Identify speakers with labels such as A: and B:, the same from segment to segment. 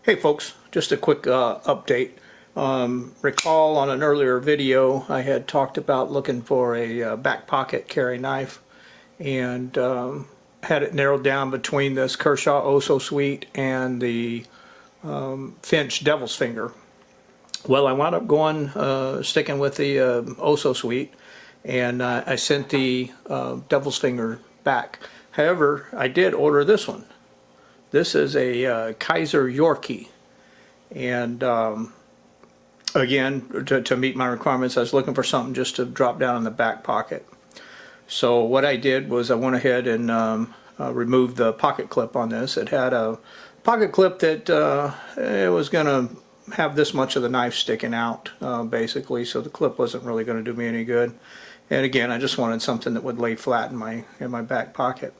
A: Hey folks, just a quick update. Recall on an earlier video I had talked about looking for a back pocket carry knife and had it narrowed down between this Kershaw Oh So Sweet and the Finch Devil's Finger. Well, I wound up going sticking with the Oh So Sweet, and I sent the Devil's Finger back. However, I did order this one. This is a Kizer Yorkie, and again, to meet my requirements, I was looking for something just to drop down in the back pocket. So what I did was I went ahead and removed the pocket clip on this. It had a pocket clip that it was going to have this much of the knife sticking out, basically, so the clip wasn't really going to do me any good. And again, I just wanted something that would lay flat in my back pocket.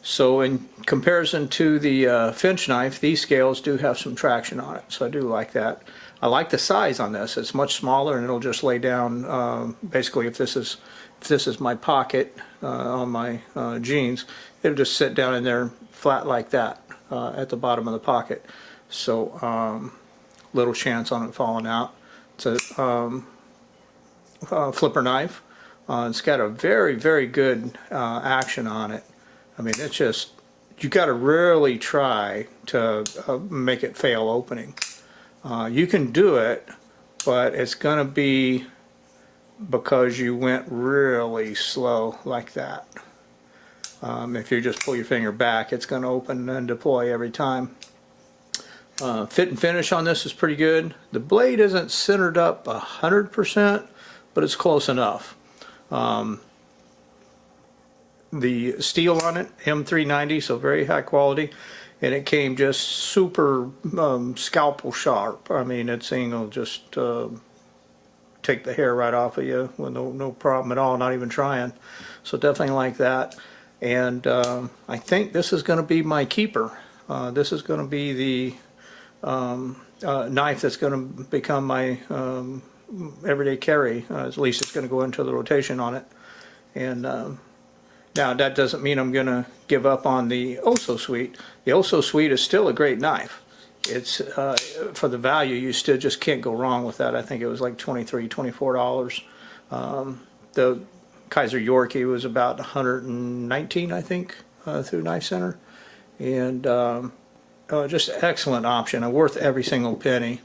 A: So in comparison to the Finch knife, these scales do have some traction on it, so I do like that. I like the size on this. It's much smaller, and it'll just lay down. Basically, if this is my pocket on my jeans, it'll just sit down in there flat like that at the bottom of the pocket. So little chance on it falling out. It's a flipper knife. It's got a very, very good action on it. I mean, it's just, you got to really try to make it fail opening. You can do it, but it's going to be because you went really slow like that. If you just pull your finger back, it's going to open and deploy every time. Fit and finish on this is pretty good. The blade isn't centered up 100%, but it's close enough. The steel on it, M390, so very high quality, and it came just super scalpel sharp. I mean, it's thing will just take the hair right off of you with no problem at all, not even trying. So definitely like that. And I think this is going to be my keeper. This is going to be the knife that's going to become my everyday carry. At least it's going to go into the rotation on it. And now, that doesn't mean I'm going to give up on the Oh So Sweet. The Oh So Sweet is still a great knife. It's for the value, you still just can't go wrong with that. I think it was like $23, $24. The Kizer Yorkie was about $119, I think, through Knife Center. And just excellent option, worth every single penny.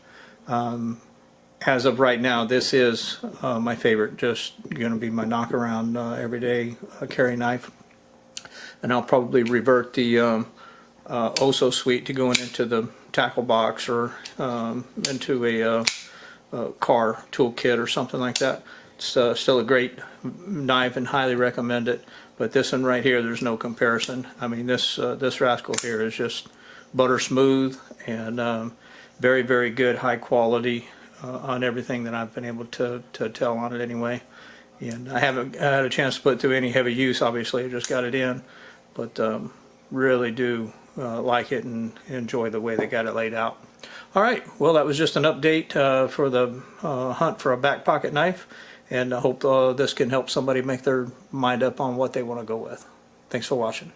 A: As of right now, this is my favorite, just going to be my knock-around everyday carry knife. And I'll probably revert the Oh So Sweet to going into the tackle box or into a car toolkit or something like that. It's still a great knife and highly recommend it. But this one right here, there's no comparison. I mean, this rascal here is just butter smooth and very, very good, high quality. On everything that I've been able to tell on it anyway. And I haven't had a chance to put it through any heavy use, obviously. I just got it in. But really do like it and enjoy the way they got it laid out. Alright, well, that was just an update for the hunt for a back pocket knife. And I hope this can help somebody make their mind up on what they want to go with. Thanks for watching.